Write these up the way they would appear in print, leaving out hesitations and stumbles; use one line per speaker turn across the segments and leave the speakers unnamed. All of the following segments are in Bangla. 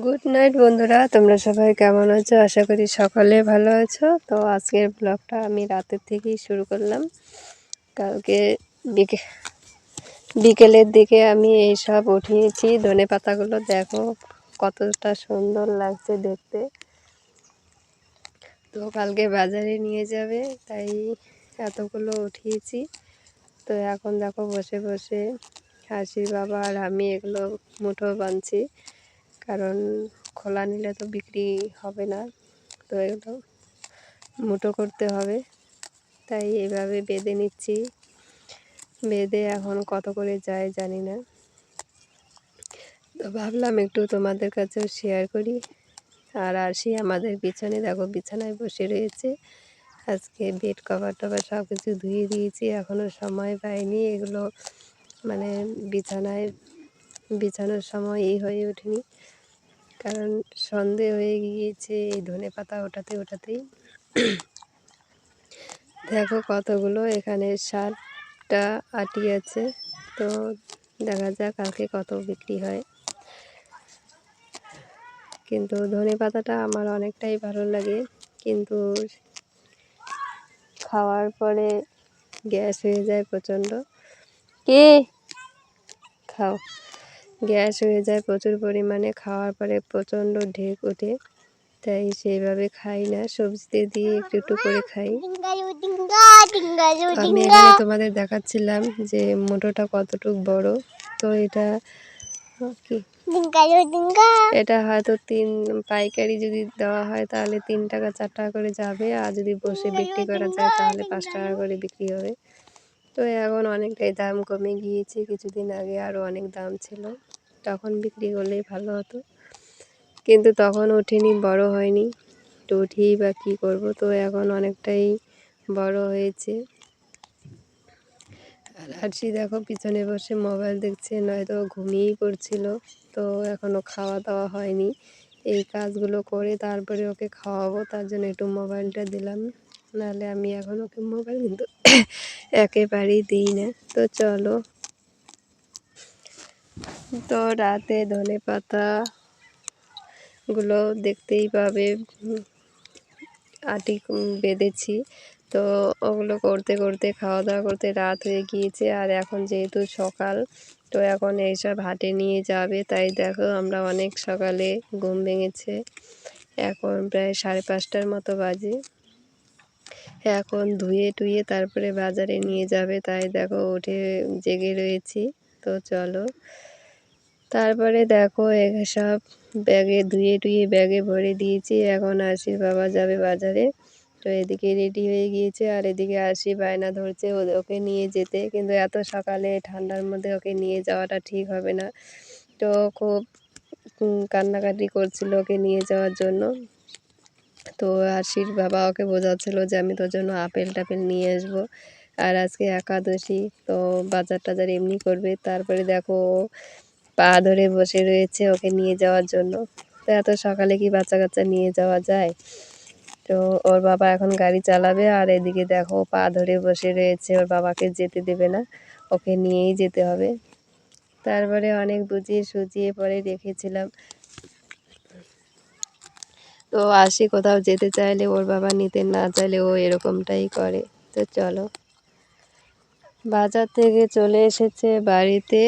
গুড নাইট বন্ধুরা, তোমরা সবাই কেমন আছো? আশা করি সকলে ভালো আছো। তো আজকের ব্লগটা আমি রাতের থেকেই শুরু করলাম। কালকে বিকেলের দিকে আমি এইসব উঠিয়েছি। ধনে পাতাগুলো দেখো কতটা সুন্দর লাগছে দেখতে। তো কালকে বাজারে নিয়ে যাবে, তাই এতগুলো উঠিয়েছি। তো এখন দেখো বসে বসে হাসির বাবা আর আমি এগুলো মুঠো বাঁধছি, কারণ খোলা নিলে তো বিক্রি হবে না। তো এগুলো মুঠো করতে হবে, তাই এভাবে বেঁধে নিচ্ছি। বেঁধে এখন কত করে যায় জানি না, তো ভাবলাম একটু তোমাদের কাছেও শেয়ার করি। আর আসি আমাদের পিছনে দেখো বিছানায় বসে রয়েছে। আজকে বেড কভার টভার সব কিছু ধুয়ে দিয়েছি, এখনও সময় পাইনি এগুলো মানে বিছানোর সময়ই হয়ে ওঠেনি, কারণ সন্ধে হয়ে গিয়েছে এই ধনে পাতা ওঠাতেই। দেখো কতগুলো, এখানে 7টা আটি আছে। তো দেখা যাক কালকে কত বিক্রি হয়। কিন্তু ধনে পাতাটা আমার অনেকটাই ভালো লাগে, কিন্তু খাওয়ার পরে গ্যাস হয়ে যায় প্রচণ্ড। কি খাও? গ্যাস হয়ে যায় প্রচুর পরিমাণে, খাওয়ার পরে প্রচণ্ড ঢেক ওঠে, তাই সেইভাবে খাই না। সবজিতে দিয়ে একটু একটু করে খাই। আমি এখানে তোমাদের দেখাচ্ছিলাম যে মোটোটা কতটুকু বড়। তো এটা কি, এটা হয়তো পাইকারি যদি দেওয়া হয় তাহলে 3 টাকা 4 টাকা করে যাবে, আর যদি বসে বিক্রি করা যায় তাহলে 5 টাকা করে বিক্রি হবে। তো এখন অনেকটাই দাম কমে গিয়েছে, কিছুদিন আগে আরও অনেক দাম ছিল, তখন বিক্রি করলেই ভালো হতো। কিন্তু তখন ওঠেনি, বড় হয়নি, তো উঠিয়েই বা কী করবো। তো এখন অনেকটাই বড় হয়েছে। আর আরশি দেখো পিছনে বসে মোবাইল দেখছে, নয়তো ঘুমিয়েই পড়ছিল। তো এখনও খাওয়া দাওয়া হয়নি, এই কাজগুলো করে তারপরে ওকে খাওয়াবো, তার জন্য একটু মোবাইলটা দিলাম। নাহলে আমি এখন ওকে মোবাইল কিন্তু একেবারেই দিই না। তো চলো, তো রাতে ধনে পাতাগুলো দেখতেই পাবে আটি বেঁধেছি। তো ওগুলো করতে করতে খাওয়া দাওয়া করতে রাত হয়ে গিয়েছে। আর এখন যেহেতু সকাল, তো এখন এইসব হাটে নিয়ে যাবে, তাই দেখো আমরা অনেক সকালে ঘুম ভেঙেছে। এখন প্রায় 5:30টার মতো বাজে। এখন ধুয়ে টুয়ে তারপরে বাজারে নিয়ে যাবে, তাই দেখো উঠে জেগে রয়েছি। তো চলো, তারপরে দেখো সব ব্যাগে ধুয়ে টুয়ে ব্যাগে ভরে দিয়েছি। এখন আরশির বাবা যাবে বাজারে। তো এদিকে রেডি হয়ে গিয়েছে, আর এদিকে আরশি বায়না ধরছে ওকে নিয়ে যেতে, কিন্তু এত সকালে ঠান্ডার মধ্যে ওকে নিয়ে যাওয়াটা ঠিক হবে না। তো খুব কান্নাকাটি করছিল ওকে নিয়ে যাওয়ার জন্য। তো আরশির বাবা ওকে বোঝাচ্ছিল যে আমি তোর জন্য আপেল টাপেল নিয়ে আসবো, আর আজকে একাদশী, তো বাজার টাজার এমনি করবে। তারপরে দেখো পা ধরে বসে রয়েছে ওকে নিয়ে যাওয়ার জন্য। তো এত সকালে কি বাচ্চা কাচ্চা নিয়ে যাওয়া যায়? তো ওর বাবা এখন গাড়ি চালাবে, আর এদিকে দেখো পা ধরে বসে রয়েছে, ওর বাবাকে যেতে দেবে না, ওকে নিয়েই যেতে হবে। তারপরে অনেক বুঝিয়ে সুজিয়ে পরে রেখেছিলাম। তো আসি কোথাও যেতে চাইলে ওর বাবা নিতে না চাইলে ও এরকমটাই করে। তো চলো, বাজার থেকে চলে এসেছে বাড়িতে,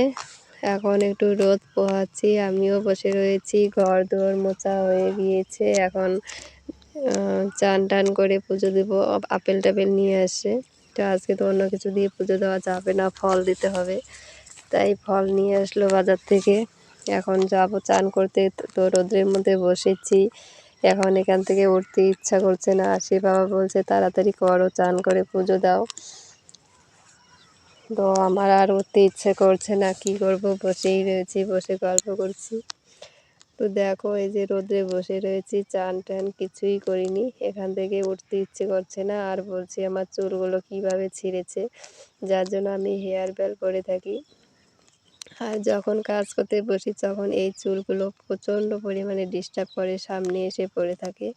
এখন একটু রোদ পোহাচ্ছি, আমিও বসে রয়েছি। ঘর দুয়ার মোছা হয়ে গিয়েছে, এখন চান টান করে পুজো দেবো। আপেল টাপেল নিয়ে আসে, তো আজকে তো অন্য কিছু দিয়ে পুজো দেওয়া যাবে না, ফল দিতে হবে, তাই ফল নিয়ে আসলো বাজার থেকে। এখন যাবো চান করতে। তো রোদ্রের মধ্যে বসেছি, এখন এখান থেকে উঠতে ইচ্ছা করছে না। আসি বাবা বলছে তাড়াতাড়ি করো, চান করে পুজো দাও। তো আমার আর উঠতে ইচ্ছে করছে না, কি করব, বসেই রয়েছি, বসে গল্প করছি। তো দেখো এই যে রোদে বসে রয়েছি, চান টান কিছুই করিনি, এখান থেকে উঠতে ইচ্ছে করছে না। আর বলছি আমার চুলগুলো কিভাবে ছিঁড়েছে, যার জন্য আমি হেয়ার বেল পরে থাকি। আর যখন কাজ করতে বসি তখন এই চুলগুলো প্রচণ্ড পরিমাণে ডিস্টার্ব করে, সামনে এসে পড়ে থাকে।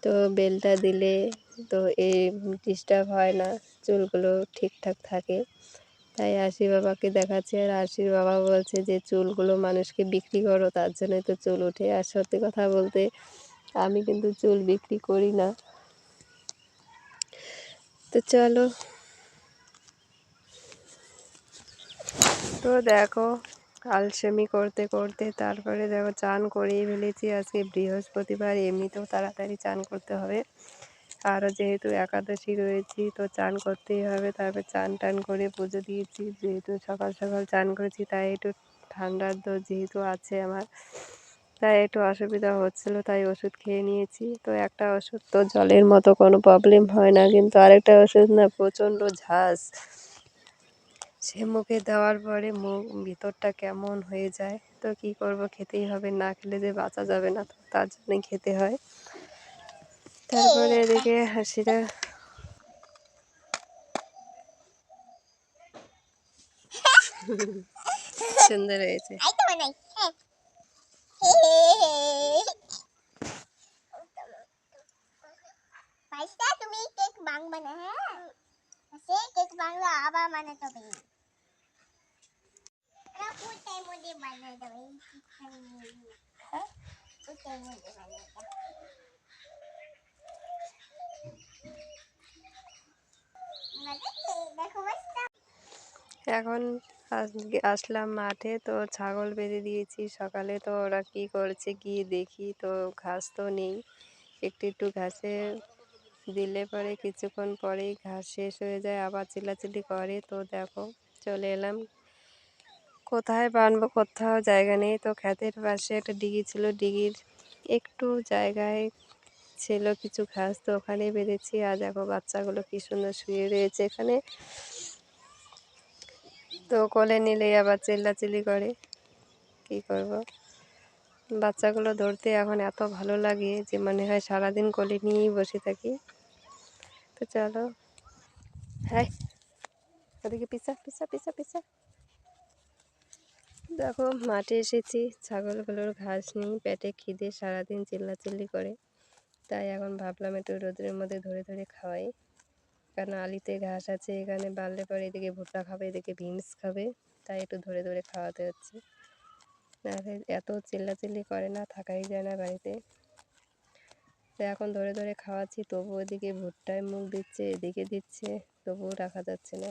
তো বেলটা দিলে তো এই ডিস্টার্ব হয় না, চুলগুলো ঠিকঠাক থাকে। তাই আশির বাবাকে দেখাচ্ছে, আর আশির বাবা বলছে যে চুলগুলো মানুষকে বিক্রি করো, তার জন্যই তো চুল ওঠে। আর সত্যি কথা বলতে আমি কিন্তু চুল বিক্রি করি না। তো চলো, তো দেখো আলসেমি করতে করতে তারপরে দেখো চান করেই ফেলেছি। আজকে বৃহস্পতিবার, এমনিতেও তাড়াতাড়ি চান করতে হবে, আরও যেহেতু একাদশী রয়েছি তো চান করতেই হবে। তারপর চান টান করে পুজো দিয়েছি, যেহেতু সকাল সকাল চান করেছি তাই একটু ঠান্ডার যেহেতু আছে আমার, তাই একটু অসুবিধা হচ্ছিলো, তাই ওষুধ খেয়ে নিয়েছি। তো একটা ওষুধ তো জলের মতো কোনো প্রবলেম হয় না, কিন্তু আরেকটা ওষুধ না প্রচণ্ড ঝাঁজ, সে মুখে দেওয়ার পরে মুখ ভিতরটা কেমন হয়ে যায়। তো কি করব, খেতেই হবে, না খেলে যে বাঁচা যাবে না, তো তার জন্যই খেতে হয়। তারপরে এদিকে হাসিরা সুন্দর হয়েছে।
তুমি কেক বাংবা না, হ্যাঁ সে কেক বাংলা আবার বানাতে হবে। ওটার মধ্যে বানাতে হবে, হ্যাঁ ওটার মধ্যে বানাতে হবে। দেখো বাচ্চা,
এখন আসলাম মাঠে, তো ছাগল বেঁধে দিয়েছি সকালে। তো ওরা কি করছে গিয়ে দেখি, তো ঘাস তো নেই, একটু একটু ঘাসে দিলে পরে কিছুক্ষণ পরেই ঘাস শেষ হয়ে যায়, আবার চিল্লাচিল্লি করে। তো দেখো চলে এলাম, কোথায় বাঁধবো কোথাও জায়গা নেই। তো ক্ষেতের পাশে একটা ডিগি ছিল, ডিগির একটু জায়গায় ছিল কিছু ঘাস, তো ওখানেই বেঁধেছি। আর দেখো বাচ্চাগুলো কি সুন্দর শুয়ে রয়েছে এখানে, তো কোলে নিলেই আবার চিল্লাচিল্লি করে। কি করব, বাচ্চাগুলো ধরতে এখন এত ভালো লাগে যে মনে হয় সারাদিন কোলে নিয়েই বসে থাকি। তো চলো, হ্যাঁ ওদিকে পিছা পিছা পিছা পিছা। দেখো মাঠে এসেছি, ছাগলগুলোর ঘাস নেই, পেটে খিদে, সারাদিন চিল্লাচিল্লি করে, তাই এখন ভাবলাম একটু রোদের মধ্যে ধরে ধরে খাওয়াই। কারণ আলিতে ঘাস আছে, এখানে বাড়লে পরে এদিকে ভুট্টা খাবে, এদিকে বিনস খাবে, তাই একটু ধরে ধরে খাওয়াতে হচ্ছে। নাহলে এত চিল্লাচিল্লি করে না, থাকাই যায় না বাড়িতে। তো এখন ধরে ধরে খাওয়াচ্ছি, তবুও এদিকে ভুট্টায় মুখ দিচ্ছে, এদিকে দিচ্ছে, তবুও রাখা যাচ্ছে না।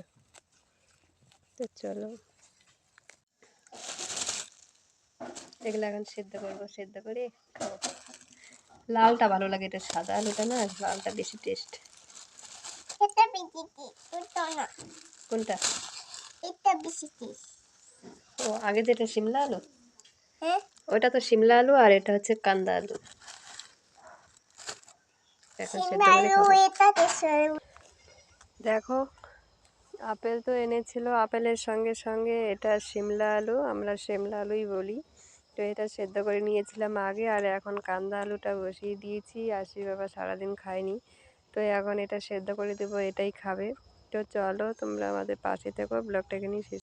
তো চলো, এগুলো এখন সেদ্ধ করবো, সেদ্ধ করে খাবো। লালটা ভালো লাগে, এটা সাদা আলুটা না, লালটা বেশি টেস্ট।
এটা বিচিতি ওটা না,
কোনটা?
এটা বিচিতি।
ও আগে যেটা শিমলা আলু,
হ্যাঁ
ওটা তো শিমলা আলু, আর এটা হচ্ছে কান্দা আলু। এখন সেদ্ধ করে
সিঙ্গালু
খাবো।
এটা কেসর।
দেখো আপেল তো এনেছিল, আপেলের সঙ্গে সঙ্গে এটা শিমলা আলু, আমরা শিমলা আলুই বলি। তো এটা সেদ্ধ করে নিয়েছিলাম আগে, আর এখন কান্দা আলুটা বসিয়ে দিয়েছি। আশিস বাবা সারাদিন খায়নি, তো এখন এটা সেদ্ধ করে দেবো, এটাই খাবে। তো চলো তোমরা আমাদের পাশে থেকো, ব্লগটাকে নিয়ে শেষ।